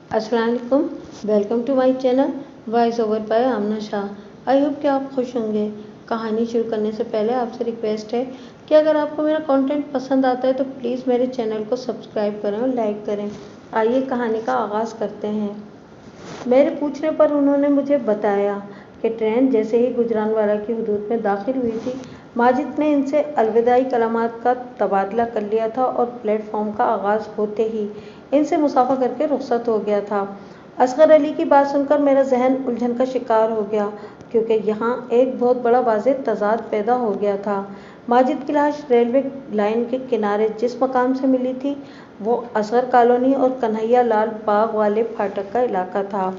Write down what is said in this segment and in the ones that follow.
अस्सलाम वालेकुम। Welcome to my channel voice over by Amna Shah. I hope कि आप खुश होंगे। कहानी शुरू करने से पहले आपसे रिक्वेस्ट है कि अगर आपको मेरा कंटेंट पसंद आता है तो प्लीज़ मेरे चैनल को सब्सक्राइब करें और लाइक करें। आइए कहानी का आगाज़ करते हैं। मेरे पूछने पर उन्होंने मुझे बताया कि ट्रेन जैसे ही गुजरानवाला की हदूद में दाखिल हुई थी, माजिद ने इनसे अलविदाई कलामात का तबादला कर लिया था और प्लेटफॉर्म का आगाज़ होते ही इनसे मुसाफा करके रुखसत हो गया था। असगर अली की बात सुनकर मेरा जहन उलझन का शिकार हो गया, क्योंकि यहाँ एक बहुत बड़ा वाज़ेह तज़ाद पैदा हो गया था। माजिद की लाश रेलवे लाइन के किनारे जिस मकाम से मिली थी वो असगर कॉलोनी और कन्हैया लाल बाग वाले फाटक का इलाका था,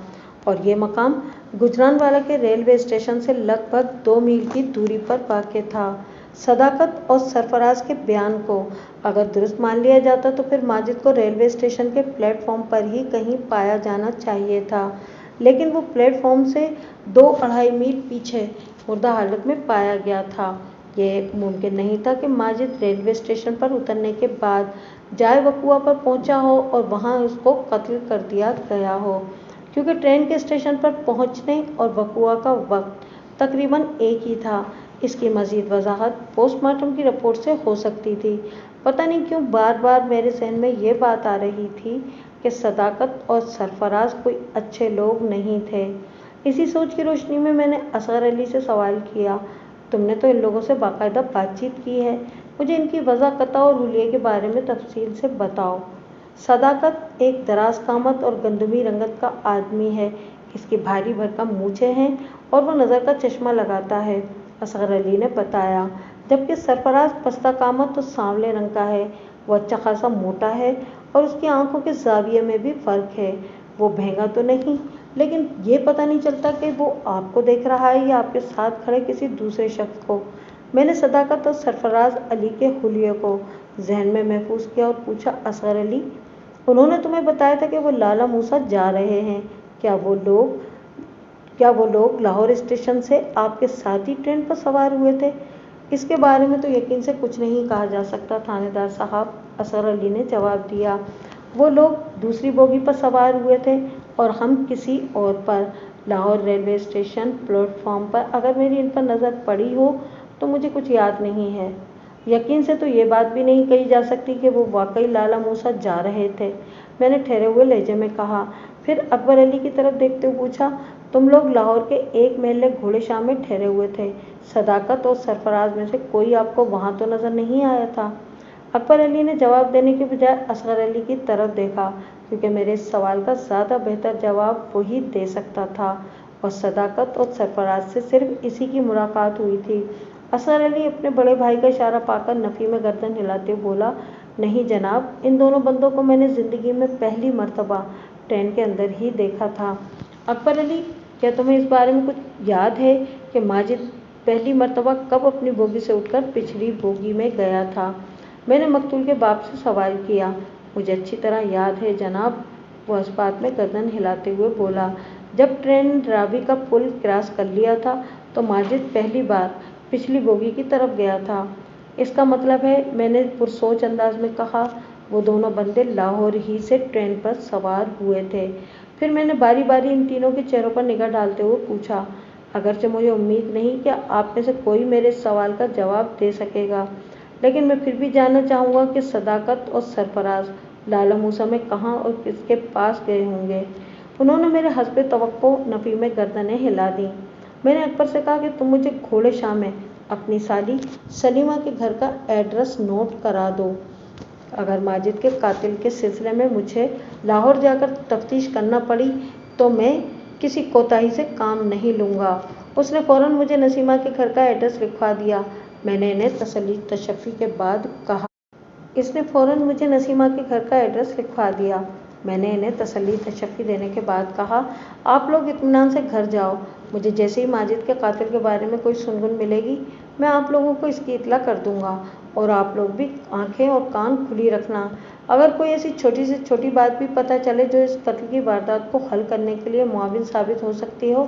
और ये मकाम गुजरानवाला के रेलवे स्टेशन से लगभग 2 मील की दूरी पर वाक़ था। सदाकत और सरफराज के बयान को अगर दुरुस्त मान लिया जाता तो फिर माजिद को रेलवे स्टेशन के प्लेटफॉर्म पर ही कहीं पाया जाना चाहिए था, लेकिन वो प्लेटफॉर्म से 2-2.5 मील पीछे मुर्दा हालत में पाया गया था। ये मुमकिन नहीं था कि माजिद रेलवे स्टेशन पर उतरने के बाद जाए वकुआ पर पहुंचा हो और वहां उसको कत्ल कर दिया गया हो, क्योंकि ट्रेन के स्टेशन पर पहुंचने और वकुआ का वक्त तकरीबन एक ही था। इसकी मज़ीद वजाहत पोस्टमार्टम की रिपोर्ट से हो सकती थी। पता नहीं क्यों बार बार मेरे जहन में ये बात आ रही थी कि सदाकत और सरफराज कोई अच्छे लोग नहीं थे। इसी सोच की रोशनी में मैंने असगर अली से सवाल किया, तुमने तो इन लोगों से बाकायदा बातचीत की है, मुझे इनकी वजह कता और हुलिये के बारे में तफसील से बताओ। सदाकत एक दराज कामत और गंदमी रंगत का आदमी है। इसकी भारी भरकम मूछें हैं और वो नज़र का चश्मा लगाता है, असगर अली ने बताया। जबकि सरफराज पस्ता कामत और सांवले रंग का है। वो अच्छा खासा मोटा है और उसकी आंखों के जाविये में भी फ़र्क है। वो भेंगा तो नहीं, लेकिन ये पता नहीं चलता कि वो आपको देख रहा है या आपके साथ खड़े किसी दूसरे शख्स को। मैंने सदाकत और सरफराज अली के हुलिये को जहन में महफूज किया और पूछा, असगर अली, उन्होंने तुम्हें बताया था कि वो लाला मूसा जा रहे हैं, क्या वो लोग लाहौर स्टेशन से आपके साथ ही ट्रेन पर सवार हुए थे? इसके बारे में तो यकीन से कुछ नहीं कहा जा सकता थानेदार साहब, असगर अली ने जवाब दिया। वो लोग दूसरी बोगी पर सवार हुए थे और हम किसी और पर। लाहौर रेलवे स्टेशन प्लेटफॉर्म पर अगर मेरी इन पर नज़र पड़ी हो तो मुझे कुछ याद नहीं है। यकीन से तो ये बात भी नहीं कही जा सकती कि वो वाकई लाला मूसा जा रहे थे, मैंने ठहरे हुए लहजे में कहा। फिर अकबर अली की तरफ देखते हुए पूछा, तुम लोग लाहौर के एक महल घोड़े शाह में ठहरे हुए थे, सदाकत और सरफराज में से कोई आपको वहाँ तो नज़र नहीं आया था? अकबर अली ने जवाब देने के बजाय असगर अली की तरफ देखा, क्योंकि मेरे इस सवाल का ज़्यादा बेहतर जवाब वही दे सकता था, और सदाकत और सरफराज से सिर्फ इसी की मुलाकात हुई थी। असगर अली अपने बड़े भाई का इशारा पाकर नफ़ी में गर्दन हिलाते बोला, नहीं जनाब, इन दोनों बंदों को मैंने ज़िंदगी में पहली मर्तबा ट्रेन के अंदर ही देखा था। अकबर अली, क्या तुम्हें इस बारे में कुछ याद है कि माजिद पहली मर्तबा कब अपनी बोगी से उठकर पिछली बोगी में गया था? मैंने मकतूल के बाप से सवाल किया। मुझे अच्छी तरह याद है जनाब, वो इस बात में गर्दन हिलाते हुए बोला। जब ट्रेन रावी का पुल क्रॉस कर लिया था तो माजिद पहली बार पिछली बोगी की तरफ गया था। इसका मतलब है, मैंने पुरसोच अंदाज में कहा, वो दोनों बंदे लाहौर ही से ट्रेन पर सवार हुए थे। फिर मैंने बारी बारी इन तीनों के चेहरों पर निगाह डालते हुए पूछा, अगरचे मुझे उम्मीद नहीं कि आप में से कोई मेरे सवाल का जवाब दे सकेगा, लेकिन मैं फिर भी जानना चाहूँगा कि सदाकत और सरफराज लाला मूसा में कहाँ और किसके पास गए होंगे? उन्होंने मेरे हस्बे तवक्को नफ़ी में गर्दनें हिला दी। मैंने अकबर से कहा कि तुम मुझे घोड़े शाह में अपनी साली सलीमा के घर का एड्रेस नोट करा दो। अगर माजिद के कातिल के सिलसिले में मुझे लाहौर जाकर तफ्तीश करना पड़ी तो मैं किसी कोताही से काम नहीं लूँगा। उसने फ़ौरन मुझे नसीमा के घर का एड्रेस लिखवा दिया। मैंने इन्हें तसल्ली तशफ़ी के बाद कहा इसने फ़ौरन मुझे नसीमा के घर का एड्रेस लिखवा दिया। मैंने इन्हें तसल्ली तशफ़ी देने के बाद कहा, आप लोग इत्मीनान से घर जाओ। मुझे जैसे ही माजिद के कातिल के बारे में कोई सुनगुन मिलेगी मैं आप लोगों को इसकी इत्तला कर दूंगा, और आप लोग भी आंखें और कान खुली रखना। अगर कोई ऐसी छोटी से छोटी बात भी पता चले जो इस कत्ल की वारदात को हल करने के लिए मुआविन साबित हो सकती हो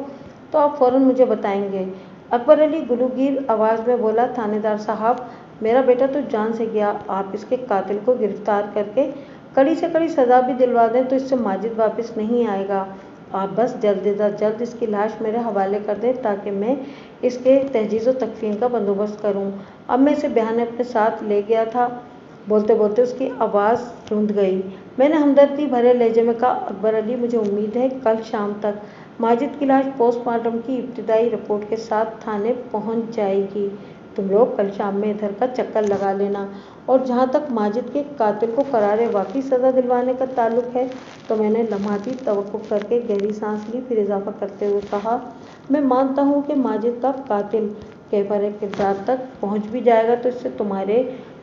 तो आप फ़ौरन मुझे बताएंगे। अकबर अली गुलूगीर आवाज़ में बोला, थानेदार साहब, मेरा बेटा तो जान से गया, आप इसके कातिल को गिरफ्तार करके कड़ी से कड़ी सजा भी दिलवा दें तो इससे माजिद वापस नहीं आएगा। आप बस जल्द अज जल्द इसकी लाश मेरे हवाले कर दें ताकि मैं इसके तहजीज़ व तकफीन का बंदोबस्त करूं। अब मैं इसे बयान अपने साथ ले गया था। बोलते बोलते उसकी आवाज़ रुंध गई। मैंने हमदर्दी भरे लहजे में कहा, अकबर अली, मुझे उम्मीद है कल शाम तक माजिद की लाश पोस्टमार्टम की इब्तिदाई रिपोर्ट के साथ थाने पहुंच जाएगी। तुम लोग कल शाम में इधर का चक्कर लगा लेना। और जहाँ तक माजिद के कातिल को करारे वाकई सज़ा दिलवाने का ताल्लुक है तो मैंने लम्हाती तवक्कुफ़ करके गहरी सांस ली, फिर इजाफा करते हुए कहा, मैं मानता हूँ कि माजिद का कातिल कैफर किरदार तक पहुँच भी जाएगा तो इससे तुम्हारे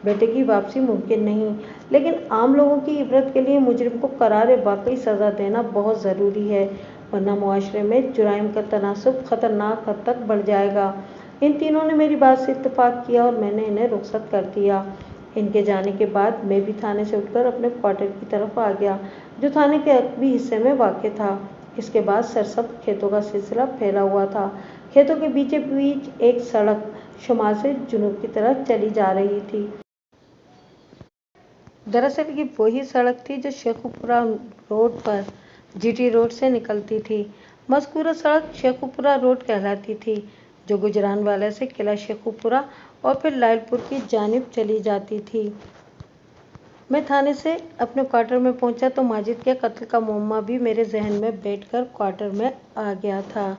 बेटे की वापसी मुमकिन नहीं, लेकिन आम लोगों की इबरत के लिए मुजरिम को करारे वाकई सज़ा देना बहुत ज़रूरी है, वरना मुआशरे में जुराइम का तनासुब ख़तरनाक हद तक बढ़ जाएगा। इन तीनों ने मेरी बात से इत्तेफाक किया और मैंने इन्हें रुखसत कर दिया। इनके जाने के बाद मैं भी थाने से उठकर अपने क्वार्टर की तरफ आ गया, जो थाने के अकबी हिस्से में वाक़ था। इसके बाद सरसब्ज़ खेतों का सिलसिला फैला हुआ था। खेतों के बीचे बीच एक सड़क शुमाल से जुनूब की तरफ चली जा रही थी। दरअसल ये वही सड़क थी जो शेखुपुरा रोड पर जीटी रोड से निकलती थी। मज़कूरा सड़क शेखुपुरा रोड कहलाती थी, जो गुजरानवाला से किला शेखुपुरा और फिर लायलपुर की जानिब चली जाती थी। मैं थाने से अपने क्वार्टर में पहुंचा तो माजिद के कत्ल का मुअम्मा भी मेरे जहन में बैठकर क्वार्टर में आ गया था।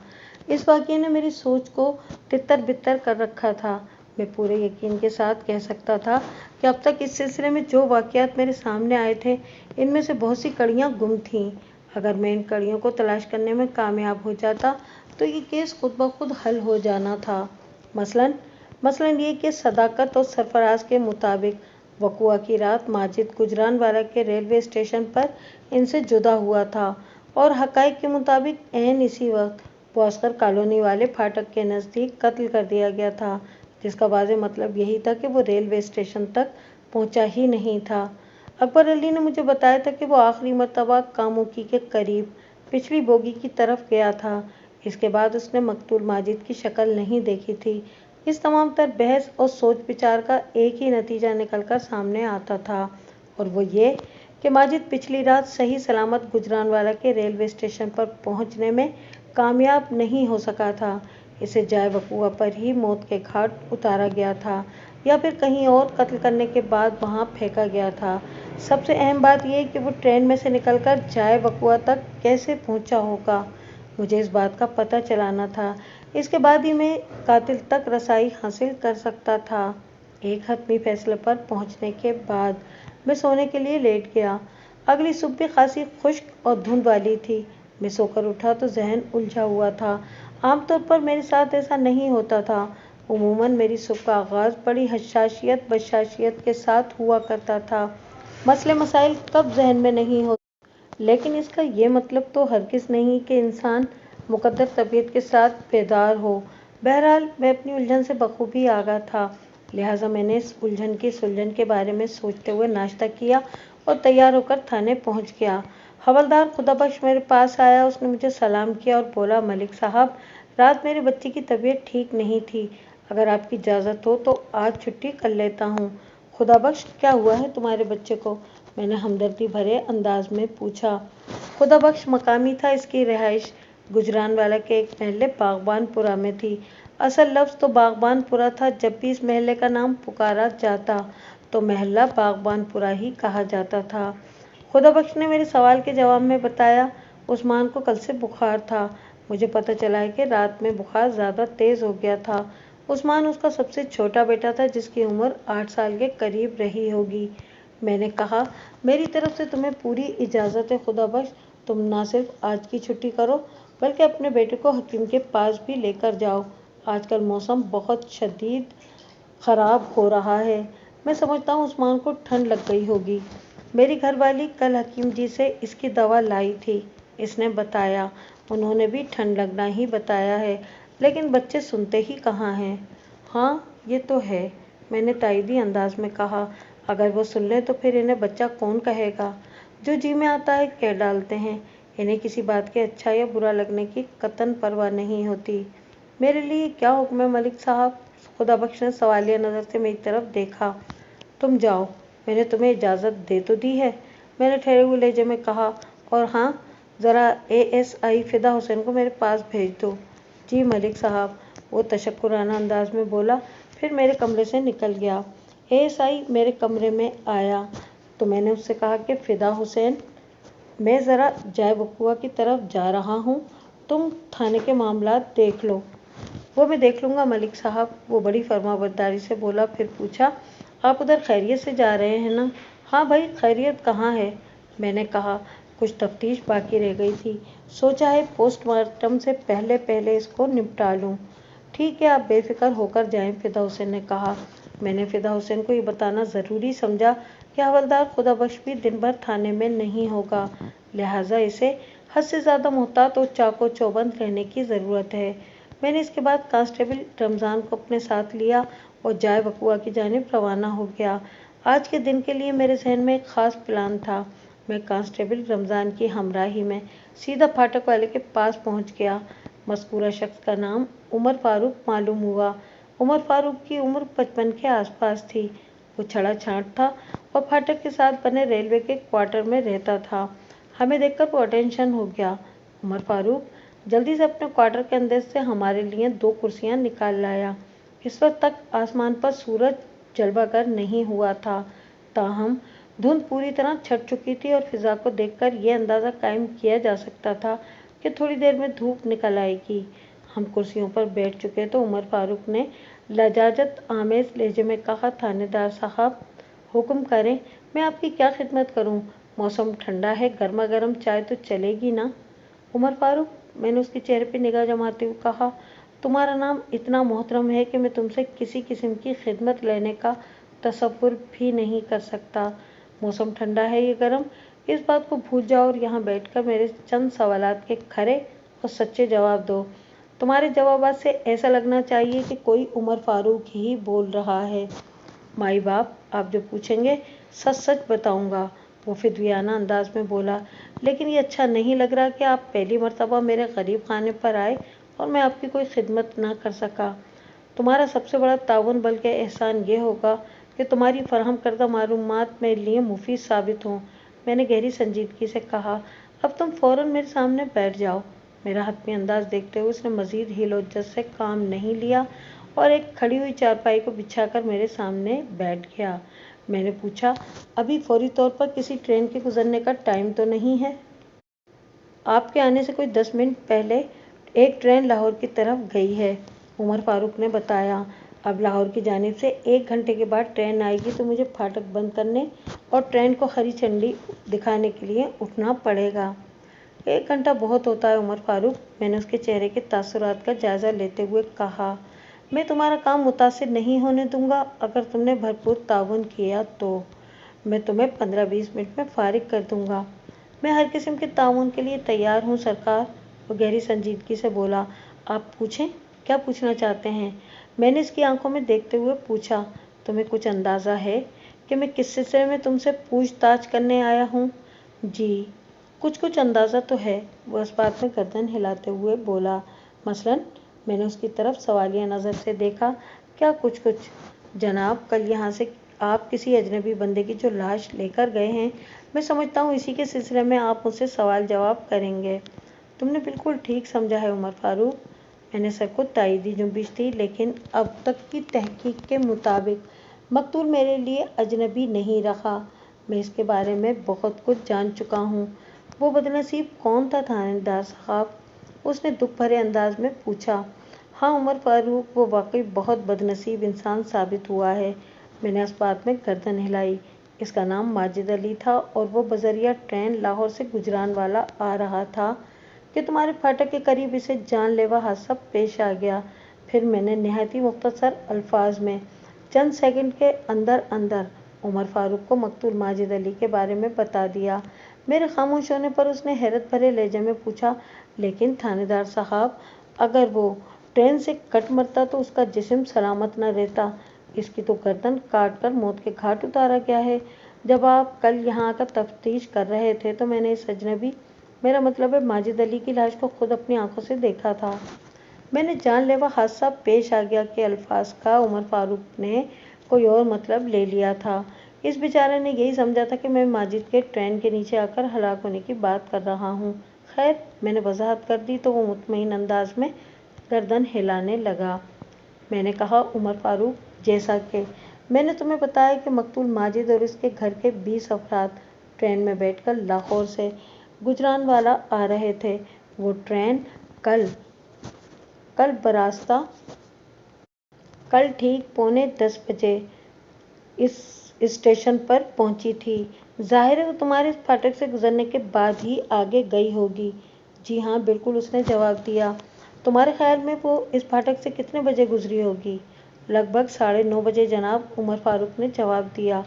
इस वाक़ये ने मेरी सोच को तितर बितर कर रखा था। मैं पूरे यकीन के साथ कह सकता था कि अब तक इस सिलसिले में जो वाक़यात मेरे सामने आए थे, इनमें से बहुत सी कड़ियाँ गुम थीं। अगर मैं इन कड़ियों को तलाश करने में कामयाब हो जाता तो ये केस खुद ब खुद हल हो जाना था। मसलन ये कि सदाकत और सरफराज के मुताबिक वक़ुआ की रात माजिद गुजरानवाला के रेलवे स्टेशन पर इनसे जुदा हुआ था और हक़ाइक़ के मुताबिक ऐन इसी वक्त वो अस्कर कॉलोनी वाले फाटक के नज़दीक कत्ल कर दिया गया था, जिसका वाज़ेह मतलब यही था कि वो रेलवे स्टेशन तक पहुंचा ही नहीं था। अकबर अली ने मुझे बताया था कि वो आखिरी मर्तबा कामुकी के करीब पिछली बोगी की तरफ गया था। इसके बाद उसने मकतूल माजिद की शक्ल नहीं देखी थी। इस तमाम तर बहस और सोच विचार का एक ही नतीजा निकलकर सामने आता था, और वो ये कि माजिद पिछली रात सही सलामत गुजरानवाला के रेलवे स्टेशन पर पहुंचने में कामयाब नहीं हो सका था। इसे जाए वक़ुआ पर ही मौत के घाट उतारा गया था या फिर कहीं और कत्ल करने के बाद वहां फेंका गया था। सबसे अहम बात यह कि वो ट्रेन में से निकलकर जाए वक़ुआ तक कैसे पहुंचा होगा, मुझे इस बात का पता चलाना था। इसके बाद ही मैं कातिल तक रसाई हासिल कर सकता था। एक हतमी फैसले पर पहुंचने के बाद मैं सोने के लिए लेट गया। अगली सुबह भी खासी खुश्क और धुंध वाली थी। मैं सोकर उठा तो जहन उलझा हुआ था। आमतौर पर मेरे साथ ऐसा नहीं होता था। उमूमन मेरी सुबह का आगाज़ बड़ी हसासियत बशाशियत के साथ हुआ करता था। मसले मसाइल कब जहन में नहीं होते, लेकिन इसका ये मतलब तो हरगिज़ नहीं कि इंसान मुकद्दर तबीयत के साथ बेदार हो। बहरहाल मैं अपनी उलझन से बखूबी आगाह था, लिहाजा मैंने इस उलझन की सुलझन के बारे में सोचते हुए नाश्ता किया और तैयार होकर थाने पहुंच गया। हवलदार खुदाबख्श मेरे पास आया। उसने मुझे सलाम किया और बोला, मलिक साहब, रात मेरे बच्चे की तबीयत ठीक नहीं थी, अगर आपकी इजाज़त हो तो आज छुट्टी कर लेता हूँ। खुदाबख्श, क्या हुआ है तुम्हारे बच्चे को? मैंने हमदर्दी भरे अंदाज में पूछा। खुदाबख्श मकामी था। इसकी रिहाइश गुजरानवाला के एक महल्ले बागबानपुरा में थी। असल लफ्ज़ तो बागबानपुरा था। जब भी इस महल्ले का नाम पुकारा जाता तो महल्ला बागबानपुरा ही कहा जाता था। खुदाबख्श ने मेरे सवाल के जवाब में बताया, उस्मान को कल से बुखार था। मुझे पता चला है कि रात में बुखार ज़्यादा तेज़ हो गया था। उस्मान उसका सबसे छोटा बेटा था, जिसकी उम्र 8 साल के करीब रही होगी। मैंने कहा, मेरी तरफ से तुम्हें पूरी इजाज़त है खुदाबख्श। तुम ना सिर्फ आज की छुट्टी करो बल्कि अपने बेटे को हकीम के पास भी लेकर जाओ। आजकल मौसम बहुत शदीद ख़राब हो रहा है। मैं समझता हूँ उस्मान को ठंड लग गई होगी। मेरी घरवाली कल हकीम जी से इसकी दवा लाई थी, इसने बताया। उन्होंने भी ठंड लगना ही बताया है, लेकिन बच्चे सुनते ही कहाँ हैं। हाँ, ये तो है, मैंने तायदी अंदाज में कहा। अगर वो सुन लें तो फिर इन्हें बच्चा कौन कहेगा? जो जी में आता है कह डालते हैं। इन्हें किसी बात के अच्छा या बुरा लगने की कतन परवाह नहीं होती। मेरे लिए क्या हुक्म है मलिक साहब? खुदाबख्श ने सवालिया नज़र से मेरी तरफ देखा। तुम जाओ, मैंने तुम्हें इजाज़त दे तो दी है, मैंने ठहरे हुए लहजे में कहा। और हाँ, ज़रा ASI फिदा हुसैन को मेरे पास भेज दो। जी मलिक साहब, वो तशक्कुराना अंदाज में बोला, फिर मेरे कमरे से निकल गया। ASI मेरे कमरे में आया तो मैंने उससे कहा कि फिदा हुसैन, मैं ज़रा जाय बकुआ की तरफ जा रहा हूँ, तुम थाने के मामलात देख लो। वो मैं देख लूँगा मलिक साहब, वो बड़ी फरमाबरदारी से बोला। फिर पूछा, आप उधर खैरियत से जा रहे हैं ना? हाँ भाई, खैरियत कहाँ है, मैंने कहा। कुछ तफ्तीश बाकी रह गई थी, सोचा है पोस्टमार्टम से पहले पहले इसको निपटा लूँ। ठीक है, आप बेफिक्र होकर जाएं, फिदा हुसैन ने कहा। मैंने फिदा हुसैन को ये बताना ज़रूरी समझा कि हवलदार खुदाबख्श भी दिन भर थाने में नहीं होगा, लिहाजा इसे हद से ज़्यादा मुहतात और चाको चौबंद रहने की ज़रूरत है। मैंने इसके बाद कांस्टेबल रमज़ान को अपने साथ लिया और जाय बकुआ की जानिब रवाना हो गया। आज के दिन के लिए मेरे जहन में एक ख़ास प्लान था। मैं कांस्टेबल रमज़ान की हमराही में सीधा फाटक वाले के पास पहुंच गया। मज़कूरा शख्स का नाम उमर फारूक मालूम हुआ। उमर फारूक की उम्र 55 के आसपास थी। वो छड़ा छांट था और फाटक के साथ बने रेलवे के क्वार्टर में रहता था। हमें देखकर वो अटेंशन हो गया। उमर फारूक जल्दी से अपने क्वार्टर के अंदर से हमारे लिए 2 कुर्सियां निकाल लाया। इस वक्त तक आसमान पर सूरज जलवागर नहीं हुआ था, ताहम धुंध पूरी तरह छट चुकी थी और फिजा को देखकर यह अंदाज़ा कायम किया जा सकता था कि थोड़ी देर में धूप निकल आएगी। हम कुर्सियों पर बैठ चुके तो उमर फारूक ने लजाजत आमेज लहजे में कहा, थानेदार साहब, हुक्म करें, मैं आपकी क्या खिदमत करूं? मौसम ठंडा है, गर्मा गर्म चाय तो चलेगी ना? उमर फारूक, मैंने उसके चेहरे पर निगाह जमाते हुए कहा, तुम्हारा नाम इतना मोहतरम है कि मैं तुमसे किसी किस्म की खिदमत लेने का तसव्वुर भी नहीं कर सकता। मौसम ठंडा है या गर्म, इस बात को भूल जाओ और यहाँ बैठकर मेरे चंद सवालात के खरे और सच्चे जवाब दो। तुम्हारे जवाबात से ऐसा लगना चाहिए कि कोई उमर फारूक ही बोल रहा है। माई बाप, आप जो पूछेंगे सच सच बताऊंगा, वो फिदवियाना अंदाज में बोला। लेकिन ये अच्छा नहीं लग रहा कि आप पहली मर्तबा मेरे गरीब खाने पर आए और मैं आपकी कोई खिदमत ना कर सका। तुम्हारा सबसे बड़ा ताउन बल्कि एहसान ये होगा कि तुम्हारी फराहम करदा मालूमात मेरे लिए मुफीद साबित हों। मैंने गहरी संजीदगी से कहा, अब तुम फ़ौरन मेरे सामने बैठ जाओ। मेरा हतमी अंदाज देखते हुए उसने मज़ीद हिलोज्जत से काम नहीं लिया और एक खड़ी हुई चारपाई को बिछाकर मेरे सामने बैठ गया। मैंने पूछा, अभी फौरी तौर पर किसी ट्रेन के गुजरने का टाइम तो नहीं है? आपके आने से कोई 10 मिनट पहले एक ट्रेन लाहौर की तरफ गई है, उमर फारूक ने बताया। अब लाहौर की जानिब से 1 घंटे के बाद ट्रेन आएगी तो मुझे फाटक बंद करने और ट्रेन को हरी झंडी दिखाने के लिए उठना पड़ेगा। 1 घंटा बहुत होता है उमर फारूक, मैंने उसके चेहरे के तासुरात का जायज़ा लेते हुए कहा। मैं तुम्हारा काम मुतासिर नहीं होने दूंगा। अगर तुमने भरपूर ताउन किया तो मैं तुम्हें 15-20 मिनट में फारिग कर दूंगा। मैं हर किस्म के ताउन के लिए तैयार हूँ सरकार, वो गहरी संजीदगी से बोला। आप पूछें, क्या पूछना चाहते हैं? मैंने इसकी आंखों में देखते हुए पूछा, तुम्हें कुछ अंदाज़ा है कि मैं किस सिलसिले में तुमसे पूछताछ करने आया हूँ? जी, कुछ कुछ अंदाज़ा तो है, वो इस बात में गर्दन हिलाते हुए बोला। मसलन? मैंने उसकी तरफ सवालिया नज़र से देखा। क्या कुछ कुछ? जनाब, कल यहाँ से आप किसी अजनबी बंदे की जो लाश लेकर गए हैं, मैं समझता हूँ इसी के सिलसिले में आप मुझसे सवाल जवाब करेंगे। तुमने बिल्कुल ठीक समझा है उमर फारूक, मैंने सर को तायीदी जुम्बिश दी। लेकिन अब तक की तहकीक के मुताबिक मकतूल मेरे लिए अजनबी नहीं रहा। मैं इसके बारे में बहुत कुछ जान चुका हूँ। वो बदनसीब कौन था थानेदार साहब? उसने दुख भरे अंदाज में पूछा। हाँ उमर फारूक, वो वाकई बहुत बदनसीब इंसान साबित हुआ है। मैंने इस बात में गर्दन हिलाई। इसका नाम माजिद अली था और वो बजरिया ट्रेन लाहौर से गुजरानवाला आ रहा था कि तुम्हारे फाटक के करीब इसे जानलेवा हादसा पेश आ गया। फिर मैंने नहायत ही मुख्तसर अल्फाज में चंद सेकंड के अंदर अंदर उमर फारूक को मकतूल माजिद अली के बारे में बता दिया। मेरे खामोश होने पर उसने हैरत भरे लहजे में पूछा, लेकिन थानेदार साहब, अगर वो ट्रेन से कट मरता तो उसका जिस्म सलामत न रहता। इसकी तो गर्दन काट कर मौत के घाट उतारा गया है। जब आप कल यहाँ आकर तफ्तीश कर रहे थे तो मैंने इस अजनबी, मेरा मतलब है माजिद अली की लाश को खुद अपनी आंखों से देखा था। मैंने जानलेवा हादसा पेश आ गया के अल्फाज का उमर फारूक ने कोई और मतलब ले लिया था। इस बेचारे ने यही समझा था कि मैं माजिद के ट्रेन के नीचे आकर हलाक होने की बात कर रहा हूँ। खैर, मैंने वजाहत कर दी तो वो मुतमईन अंदाज में गर्दन हिलाने लगा। मैंने कहा, उमर फारूक, जैसा कि मैंने तुम्हें बताया कि मकतूल माजिद और इसके घर के 20 अफराद ट्रेन में बैठकर लाहौर से गुजरानवाला आ रहे थे। वो ट्रेन कल बरास्ता कल ठीक 9:45 बजे इस स्टेशन पर पहुंची थी। जाहिर है वो तुम्हारे इस फाटक से गुजरने के बाद ही आगे गई होगी। जी हाँ, बिल्कुल, उसने जवाब दिया। तुम्हारे ख्याल में वो इस फाटक से कितने बजे गुजरी होगी? लगभग 9:30 बजे जनाब, उमर फारूक ने जवाब दिया।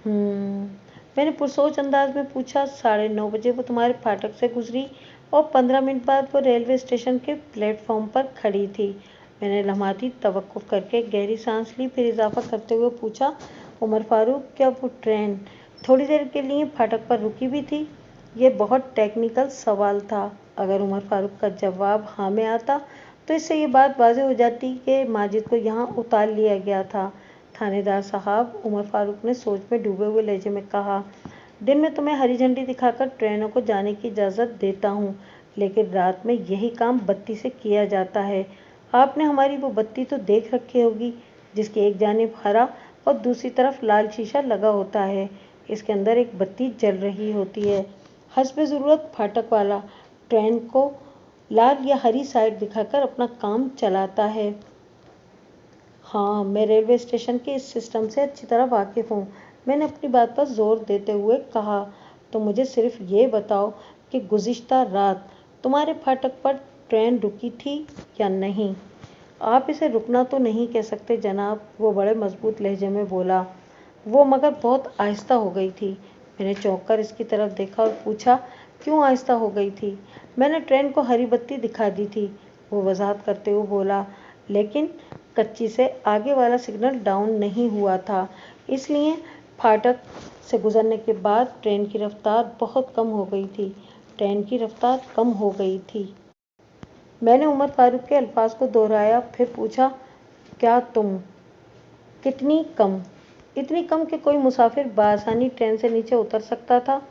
मैंने पुरसोच अंदाज में पूछा। 9:30 बजे वो तुम्हारे फाटक से गुजरी और 15 मिनट बाद वो रेलवे स्टेशन के प्लेटफॉर्म पर खड़ी थी। मैंने लम्हाती तवक्कुफ करके गहरी सांस ली, फिर इजाफा करते हुए पूछा, उमर फारूक, क्या वो ट्रेन थोड़ी देर के लिए फाटक पर रुकी भी थी? ये बहुत टेक्निकल सवाल था। अगर उमर फारूक का जवाब हाँ में आता तो इससे ये बात वाज़ेह हो जाती कि माजिद को यहाँ उतार लिया गया था। थानेदार साहब, उमर फारूक ने सोच में डूबे हुए लहजे में कहा, दिन में तुम्हें हरी झंडी दिखाकर ट्रेनों को जाने की इजाज़त देता हूँ, लेकिन रात में यही काम बत्ती से किया जाता है। आपने हमारी वो बत्ती तो देख रखी होगी, जिसकी एक जानिब हरा और दूसरी तरफ लाल शीशा लगा होता है। इसके अंदर एक बत्ती जल रही होती है। हस्ब ज़रूरत फाटक वाला ट्रेन को लाल या हरी साइड दिखाकर अपना काम चलाता है। हाँ, मैं रेलवे स्टेशन के इस सिस्टम से अच्छी तरह वाकिफ़ हूँ, मैंने अपनी बात पर जोर देते हुए कहा। तो मुझे सिर्फ ये बताओ कि गुज़िश्ता रात तुम्हारे फाटक पर ट्रेन रुकी थी या नहीं? आप इसे रुकना तो नहीं कह सकते जनाब, वो बड़े मजबूत लहजे में बोला। वो मगर बहुत आहिस्ता हो गई थी। मैंने चौंक कर इसकी तरफ देखा और पूछा, क्यों आहिस्ता हो गई थी? मैंने ट्रेन को हरी बत्ती दिखा दी थी, वो वजाहत करते हुए बोला, लेकिन कच्ची से आगे वाला सिग्नल डाउन नहीं हुआ था, इसलिए फाटक से गुजरने के बाद ट्रेन की रफ्तार बहुत कम हो गई थी। ट्रेन की रफ्तार कम हो गई थी। मैंने उमर फारूक के अल्फाज को दोहराया, फिर पूछा, क्या तुम? कितनी कम? इतनी कम कि कोई मुसाफिर बआसानी ट्रेन से नीचे उतर सकता था।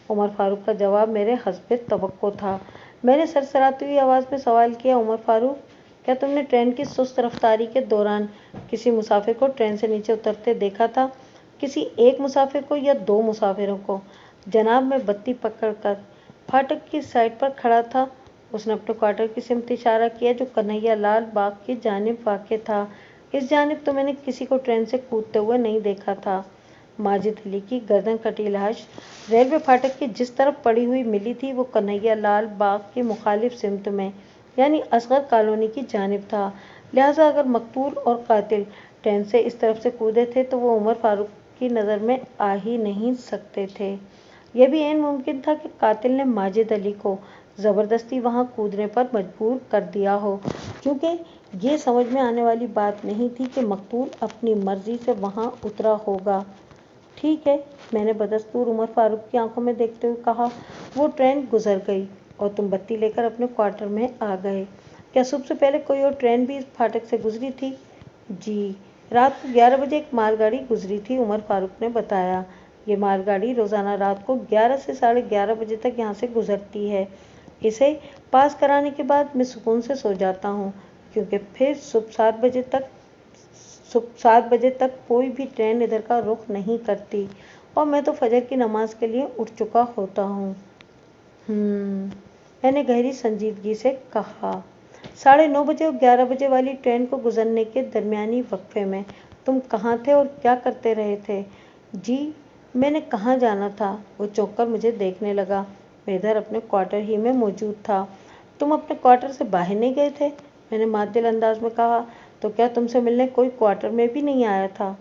उमर फारूक का जवाब मेरे हस्बे तवक्को था। मैंने सरसराती हुई आवाज़ में सवाल किया, उमर फारूक, क्या तुमने ट्रेन की सुस्त रफ्तारी के दौरान किसी मुसाफिर को ट्रेन से नीचे उतरते देखा था? किसी एक मुसाफिर को या 2 मुसाफिरों को? जनाब, मैं बत्ती पकड़कर फाटक की साइड पर खड़ा था। उसने अपने क्वार्टर की सिमत इशारा किया जो कन्हैया लाल बाग की जानिब वाक़ था। इस जानिब तो मैंने किसी को ट्रेन से कूदते हुए नहीं देखा था। माजिद अली की गर्दन कटी लाश रेलवे फाटक की जिस तरफ पड़ी हुई मिली थी वो कन्हैया लाल बाग की मुखालिफ सिमत में, यानी असगर कॉलोनी की जानिब था। लिहाजा अगर मकतूल और कातिल ट्रेन से इस तरफ से कूदे थे तो वो उमर फारूक की नज़र में आ ही नहीं सकते थे। यह भी ऐन मुमकिन था कि कातिल ने माजिद अली को ज़बरदस्ती वहां कूदने पर मजबूर कर दिया हो, क्योंकि ये समझ में आने वाली बात नहीं थी कि मकतूल अपनी मर्जी से वहां उतरा होगा। ठीक है, मैंने बदस्तूर उमर फारूक की आंखों में देखते हुए कहा, वो ट्रेन गुजर गई और तुम बत्ती लेकर अपने क्वार्टर में आ गए। क्या सुबह से पहले कोई और ट्रेन भी इस फाटक से गुजरी थी? जी, रात को 11 बजे एक मालगाड़ी गुजरी थी, उमर फारूक ने बताया। ये मालगाड़ी रोज़ाना रात को 11 से 11:30 बजे तक यहाँ से गुजरती है। इसे पास कराने के बाद मैं सुकून से सो जाता हूँ, क्योंकि फिर सुबह 7 बजे तक कोई भी ट्रेन इधर का रुख नहीं करती और मैं तो फजर की नमाज के लिए उठ चुका होता हूँ। मैंने गहरी संजीदगी से कहा। 9:30 बजे और 11 बजे वाली ट्रेन को गुजरने के दरमियानी वक्फे में तुम कहाँ थे और क्या करते रहे थे? जी, मैंने कहाँ जाना था? वो चौंक कर मुझे देखने लगा। मैं इधर अपने क्वार्टर ही में मौजूद था। तुम अपने क्वार्टर से बाहर नहीं गए थे? मैंने मादिल अंदाज में कहा। तो क्या तुमसे मिलने कोई क्वार्टर में भी नहीं आया था?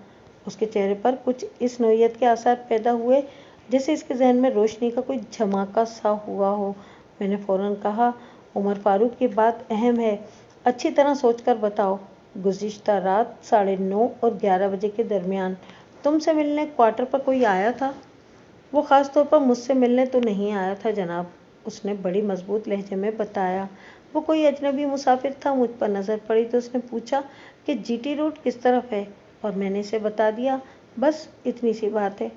उसके चेहरे पर कुछ इस नौयत के आसार पैदा हुए जैसे इसके जहन में रोशनी का कोई झमाका सा हुआ हो। मैंने फौरन कहा, उमर फारूक, की बात अहम है, अच्छी तरह सोचकर बताओ। गुज़िश्ता रात 9:30 और 11 बजे के दरमियान तुमसे मिलने क्वार्टर पर कोई आया था? वो ख़ास तौर पर मुझसे मिलने तो नहीं आया था जनाब, उसने बड़ी मजबूत लहजे में बताया। वो कोई अजनबी मुसाफिर था। मुझ पर नज़र पड़ी तो उसने पूछा कि जीटी रोड किस तरफ है, और मैंने इसे बता दिया। बस इतनी सी बात है।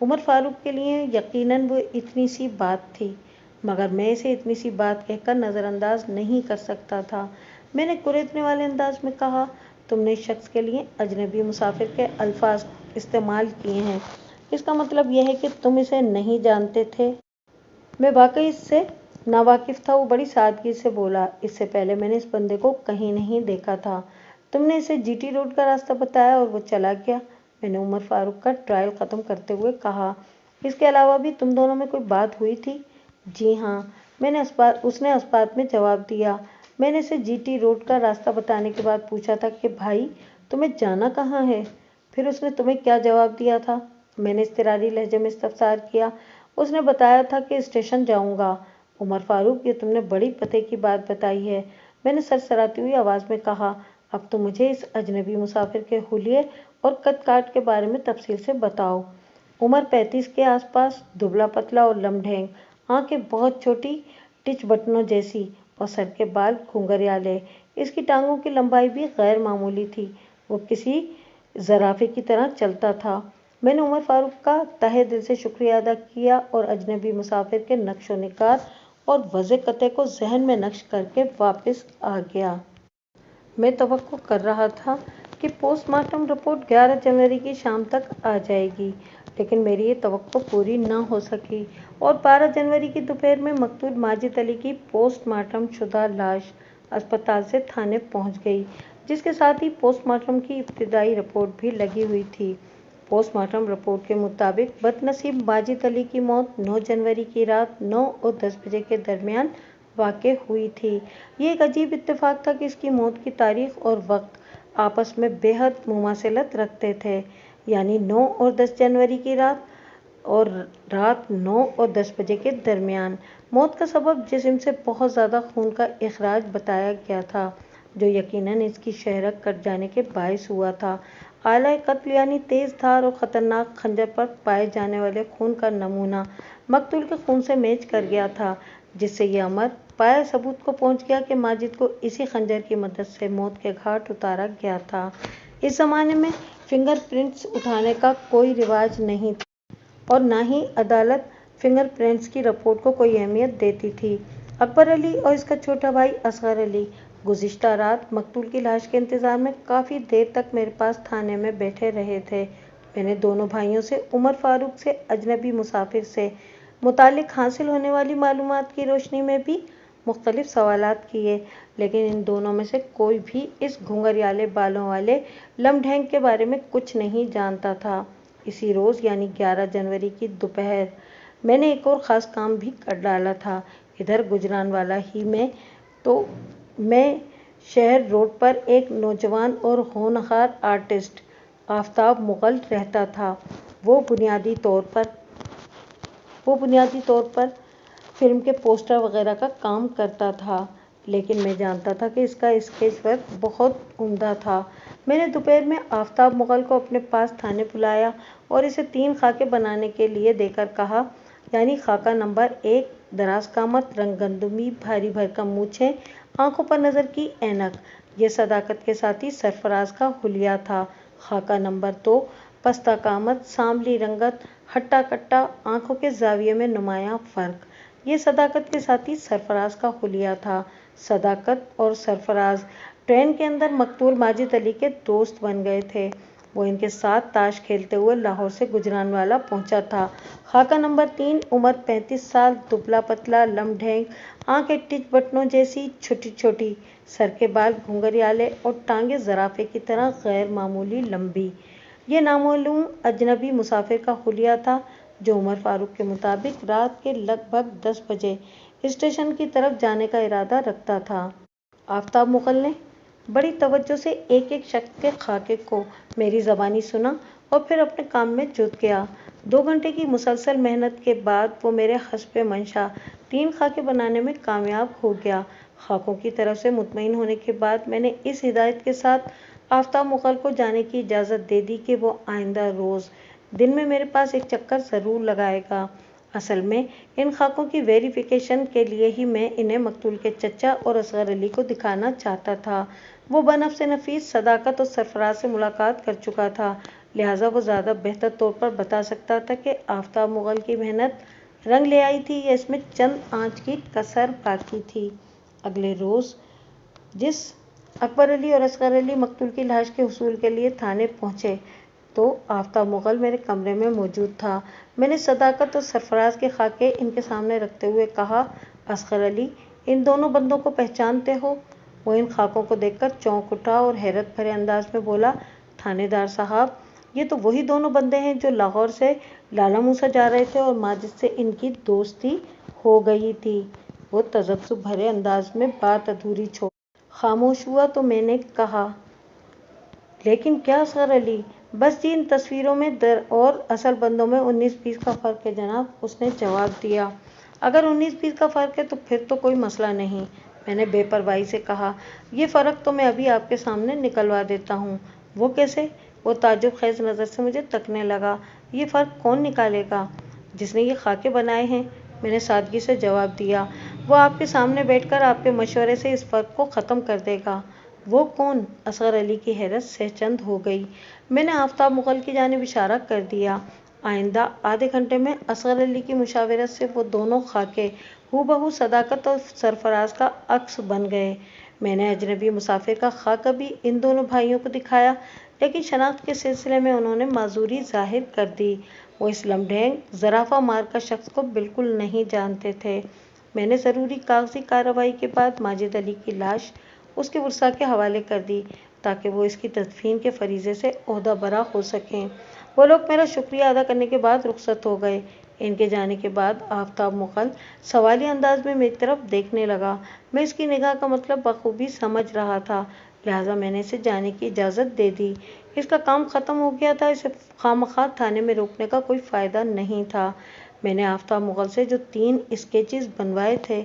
उमर फारूक के लिए यकीनन वो इतनी सी बात थी, मगर मैं इसे इतनी सी बात कहकर नज़रअंदाज नहीं कर सकता था। मैंने कुरेदने वाले अंदाज में कहा, तुमने इस शख्स के लिए अजनबी मुसाफिर के अल्फाज इस्तेमाल किए हैं, इसका मतलब यह है कि तुम इसे नहीं जानते थे। मैं वाकई इससे नावाकिफ था। वो बड़ी सादगी से बोला, इससे पहले मैंने इस बंदे को कहीं नहीं देखा था। तुमने इसे जीटी रोड का रास्ता बताया और वो चला गया। मैंने उमर फारूक का ट्रायल ख़त्म करते हुए कहा, इसके अलावा भी तुम दोनों में कोई बात हुई थी? जी हाँ, उसने इस बात में जवाब दिया। मैंने इसे जीटी रोड का रास्ता बताने के बाद पूछा था कि भाई तुम्हें जाना कहाँ है? फिर उसने तुम्हें क्या जवाब दिया था? मैंने इज़्तिरारी लहजे में इस्तफसार किया। उसने बताया था कि स्टेशन जाऊंगा। उमर फारूक, ये तुमने बड़ी पते की बात बताई है, मैंने सरसराती हुई आवाज़ में कहा। अब तो मुझे इस अजनबी मुसाफिर के हुलिये और कद काट के बारे में तफसील से बताओ। उम्र 35 के आसपास, दुबला पतला और लमढेंग, आंखें बहुत छोटी टिच बटनों जैसी और सर के बाल घुंघरियाले। इसकी टांगों की लंबाई भी गैर मामूली थी। वो किसी ज़राफ़े की तरह चलता था। मैंने उमर फारूक का तहे दिल से शुक्रिया अदा किया और अजनबी मुसाफिर के नक्शो निगार और वज़े कते को जहन में नक्श करके वापस आ गया। मैं तवक्को कर रहा था कि पोस्टमार्टम रिपोर्ट 11 जनवरी की शाम तक आ जाएगी, लेकिन मेरी ये तवक्को पूरी न हो सकी और 12 जनवरी की दोपहर में मकतूल माजिद अली की पोस्टमार्टम शुदा लाश अस्पताल से थाने पहुंच गई, जिसके साथ ही पोस्टमार्टम की इब्तिदाई रिपोर्ट भी लगी हुई थी। पोस्टमार्टम रिपोर्ट के मुताबिक बदनसीब माजिद अली की मौत 9 जनवरी की रात 9 और 10 बजे के दरमियान वाक़ हुई थी। ये एक अजीब इत्तेफाक था कि इसकी मौत की तारीख और वक्त आपस में बेहद मुमासिलत रखते थे, यानी 9 और 10 जनवरी की रात और रात 9 और 10 बजे के दरमियान। मौत का सबब जिस्म से बहुत ज़्यादा खून का इखराज बताया गया था, जो यकीनन इसकी शहरत कट जाने के बायस हुआ था। आला कत्ल यानी तेज़ धार और ख़तरनाक खंजर पर पाए जाने वाले खून का नमूना मकतूल के खून से मैच कर गया था, जिससे ये अमर पाए सबूत को पहुंच गया कि माजिद को इसी खंजर की मदद से मौत के घाट उतारा गया था। इस ज़माने में फिंगरप्रिंट्स उठाने का कोई रिवाज नहीं था और न ही अदालत फिंगरप्रिंट्स की रिपोर्ट को कोई अहमियत देती थी। अकबर अली और इसका छोटा भाई असगर अली गुज़िश्ता रात मकतूल की लाश के इंतज़ार में काफ़ी देर तक मेरे पास थाने में बैठे रहे थे। मैंने दोनों भाइयों से उमर फारूक से अजनबी मुसाफिर से मुतालिक हासिल होने वाली मालूमात की रोशनी में भी मुख्तलिफ सवालात किए, लेकिन इन दोनों में से कोई भी इस घुंघरियाले बालों वाले लमढेंग के बारे में कुछ नहीं जानता था। इसी रोज़ यानी 11 जनवरी की दोपहर मैंने एक और ख़ास काम भी कर डाला था। इधर गुजरानवाला ही में तो मैं शहर रोड पर एक नौजवान और होनहार आर्टिस्ट आफताब मुगल रहता था। वो बुनियादी तौर पर फिल्म के पोस्टर वगैरह का काम करता था, लेकिन मैं जानता था कि इसका स्केच वर्क बहुत उम्दा था। मैंने दोपहर में आफताब मुगल को अपने पास थाने बुलाया और इसे 3 खाके बनाने के लिए देकर कहा, यानी खाका नंबर 1 दराज कामत, रंग गंदुमी, भारी भरकम मूछें, आंखों पर नज़र की ऐनक, ये सदाकत के साथ ही सरफराज का हुलिया था। खाका नंबर 2 पस्ता कामत, सांवली रंगत, हट्टा कट्टा, आंखों के जाविये में नुमायां फ़र्क, ये सदाकत के साथ ही सरफराज का हुलिया था। सदाकत और सरफराज ट्रेन के अंदर मकतूल माजिद अली के दोस्त बन गए थे। वो इनके साथ ताश खेलते हुए लाहौर से गुजरानवाला पहुंचा था। खाका नंबर 3 उम्र 35 साल, दुबला पतला, लमढेंग, आंखें टिच बटनों जैसी छोटी छोटी, सर के बाल घुंघरियाले और टांगे ज़राफ़े की तरह गैर मामूली लंबी। ये नामालूम अजनबी मुसाफिर का हुलिया था, जो उमर फारूक के मुताबिक रात के लगभग 10 बजे स्टेशन की तरफ जाने का इरादा रखता था। आफताब मुगल ने बड़ी तवज्जो से एक एक शख्स के खाके को मेरी ज़बानी सुना और फिर अपने काम में जुट गया। 2 घंटे की मुसलसल मेहनत के बाद वो मेरे हस्बे मंशा 3 खाके बनाने में कामयाब हो गया। खाकों की तरफ से मुतमईन होने के बाद मैंने इस हिदायत के साथ आफताब मुगल को जाने की इजाज़त दे दी कि वो आइंदा रोज़ दिन में मेरे पास एक चक्कर ज़रूर लगाएगा। असल में इन खाकों की वेरिफिकेशन के लिए ही मैं इन्हें मकतूल के चचा और असगर अली को दिखाना चाहता था। वो बनफ्स नफीस सदाकत और सरफराज से मुलाकात कर चुका था, لہٰذا وہ زیادہ بہتر طور پر بتا سکتا تھا کہ آفتاب مغل کی محنت رنگ لے آئی تھی یا اس میں چند آنچ کی کسر باقی تھی۔ اگلے روز جس اکبر علی اور اصغر علی مقتول کی لاش کے حصول کے لیے تھانے پہنچے تو آفتاب مغل میرے کمرے میں موجود تھا۔ میں نے صداقت اور سرفراز کے خاکے ان کے سامنے رکھتے ہوئے کہا، اصغر علی، ان دونوں بندوں کو پہچانتے ہو؟ وہ ان خاکوں کو دیکھ کر چونک اٹھا اور حیرت بھرے انداز میں بولا، تھانے دار صاحب، یہ تو وہی دونوں بندے ہیں جو لاہور سے لالہ موسیٰ جا رہے تھے اور ماجد سے ان کی دوستی ہو گئی تھی۔ وہ تذبذب بھرے انداز میں بات ادھوری چھوڑ خاموش ہوا تو میں نے کہا، لیکن کیا اصغر علی؟ بس جی، ان تصویروں میں اور اصل بندوں میں 19-20 کا فرق ہے جناب، اس نے جواب دیا۔ اگر 19-20 کا فرق ہے تو پھر تو کوئی مسئلہ نہیں، میں نے بے پرواہی سے کہا۔ یہ فرق تو میں ابھی آپ کے سامنے نکلوا دیتا ہوں۔ وہ کیسے؟ وہ تعجب خیز نظر سے مجھے تکنے لگا۔ یہ فرق کون نکالے گا؟ جس نے یہ خاکے بنائے ہیں، میں نے سادگی سے جواب دیا۔ وہ آپ کے سامنے بیٹھ کر آپ کے مشورے سے اس فرق کو ختم کر دے گا۔ وہ کون؟ اصغر علی کی حیرت سہ چند ہو گئی۔ میں نے آفتاب مغل کی جانب اشارہ کر دیا۔ آئندہ آدھے گھنٹے میں اصغر علی کی مشاورت سے وہ دونوں خاکے ہو بہو صداقت اور سرفراز کا عکس بن گئے۔ میں نے اجنبی مسافر کا خاکہ بھی ان دونوں بھائیوں کو دکھایا، لیکن شناخت کے سلسلے میں انہوں نے معذوری ظاہر کر دی۔ وہ اس لمڈینگ زرافہ مار کا شخص کو بالکل نہیں جانتے تھے۔ میں نے ضروری کاغذی کارروائی کے بعد ماجد علی کی لاش اس کے ورثاء کے حوالے کر دی تاکہ وہ اس کی تدفین کے فریضے سے عہدہ برا ہو سکیں۔ وہ لوگ میرا شکریہ ادا کرنے کے بعد رخصت ہو گئے۔ ان کے جانے کے بعد آفتاب مغل سوالیہ انداز میں میری طرف دیکھنے لگا۔ میں اس کی نگاہ کا مطلب بخوبی سمجھ رہا تھا، لہٰذا میں نے اسے جانے کی اجازت دے دی۔ اس کا کام ختم ہو گیا تھا، اسے خواہ تھانے میں روکنے کا کوئی فائدہ نہیں تھا۔ میں نے آفتاب مغل سے جو 3 اسکیچز بنوائے تھے،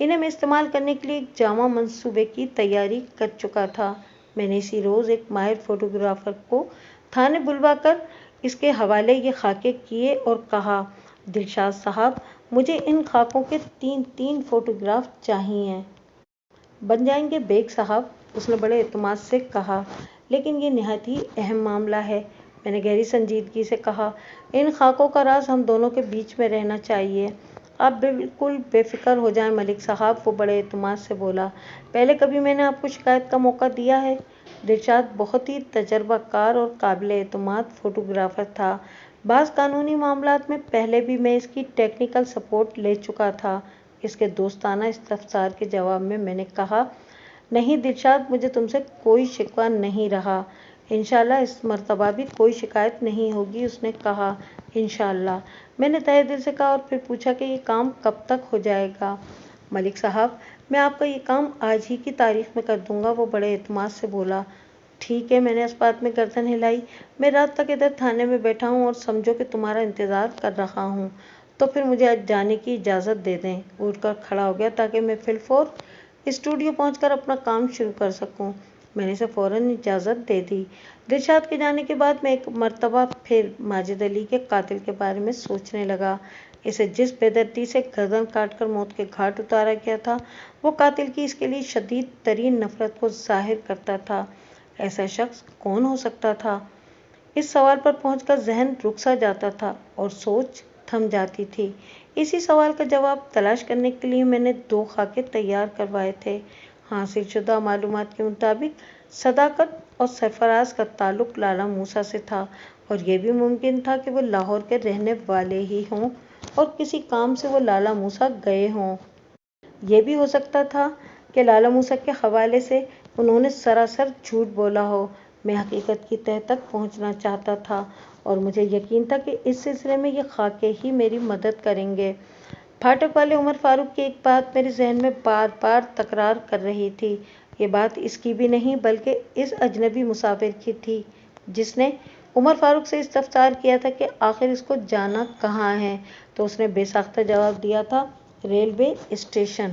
انہیں میں استعمال کرنے کے لیے ایک جامع منصوبے کی تیاری کر چکا تھا۔ میں نے اسی روز ایک ماہر فوٹوگرافر کو تھانے بلوا کر اس کے حوالے یہ خاکے کیے اور کہا، دلشاد صاحب، مجھے ان خاکوں کے 3 فوٹوگراف چاہئیں۔ بن جائیں گے بیگ صاحب، اس نے بڑے اعتماد سے کہا، لیکن یہ نہایت ہی اہم معاملہ ہے۔ میں نے گہری سنجیدگی سے کہا، ان خاکوں کا راز ہم دونوں کے بیچ میں رہنا چاہیے۔ آپ بالکل بے فکر ہو جائیں ملک صاحب، وہ بڑے اعتماد سے بولا۔ پہلے کبھی میں نے آپ کو شکایت کا موقع دیا ہے؟ دلشاد بہت ہی تجربہ کار اور قابل اعتماد فوٹوگرافر تھا۔ بعض قانونی معاملات میں پہلے بھی میں اس کی ٹیکنیکل سپورٹ لے چکا تھا۔ اس کے دوستانہ استفسار کے جواب میں میں نے کہا، نہیں دلشاد، مجھے تم سے کوئی شکوہ نہیں رہا۔ انشاءاللہ اس مرتبہ بھی کوئی شکایت نہیں ہوگی، اس نے کہا۔ انشاءاللہ، میں نے تہہ دل سے کہا اور پھر پوچھا کہ یہ کام کب تک ہو جائے گا؟ ملک صاحب، میں آپ کا یہ کام آج ہی کی تاریخ میں کر دوں گا، وہ بڑے اعتماد سے بولا۔ ٹھیک ہے، میں نے اس بات میں گردن ہلائی۔ میں رات تک ادھر تھانے میں بیٹھا ہوں اور سمجھو کہ تمہارا انتظار کر رہا ہوں، تو پھر مجھے آج جانے کی اجازت دے دیں۔ اٹھ کر کھڑا ہو گیا تاکہ میں فی الفور اسٹوڈیو پہنچ کر اپنا کام شروع کر سکوں۔ میں نے اسے فوراً اجازت دے دی۔ دلشاد کے جانے کے بعد میں ایک مرتبہ پھر ماجد علی کے قاتل کے بارے میں سوچنے لگا۔ اسے جس بے دردی سے گردن کاٹ کر موت کے گھاٹ اتارا گیا تھا، وہ قاتل کی اس کے لیے شدید ترین نفرت کو ظاہر کرتا تھا۔ ایسا شخص کون ہو سکتا تھا؟ اس سوال پر پہنچ کر ذہن رک سا جاتا تھا اور سوچ تھم جاتی تھی۔ اسی سوال کا جواب تلاش کرنے کے لیے میں نے 2 خاکے تیار کروائے تھے۔ حاصل شدہ معلومات کے مطابق صداقت اور سرفراز کا تعلق لالہ موسیٰ سے تھا، اور یہ بھی ممکن تھا کہ وہ لاہور کے رہنے والے ہی ہوں اور کسی کام سے وہ لالہ موسیٰ گئے ہوں۔ یہ بھی ہو سکتا تھا کہ لالہ موسیٰ کے حوالے سے انہوں نے سراسر جھوٹ بولا ہو۔ میں حقیقت کی تہہ تک پہنچنا چاہتا تھا اور مجھے یقین تھا کہ اس سلسلے میں یہ خاکے ہی میری مدد کریں گے۔ پھاٹک والے عمر فاروق کی ایک بات میرے ذہن میں بار بار تکرار کر رہی تھی۔ یہ بات اس کی بھی نہیں بلکہ اس اجنبی مسافر کی تھی جس نے عمر فاروق سے استفسار کیا تھا کہ آخر اس کو جانا کہاں ہے، تو اس نے بے ساختہ جواب دیا تھا، ریلوے اسٹیشن۔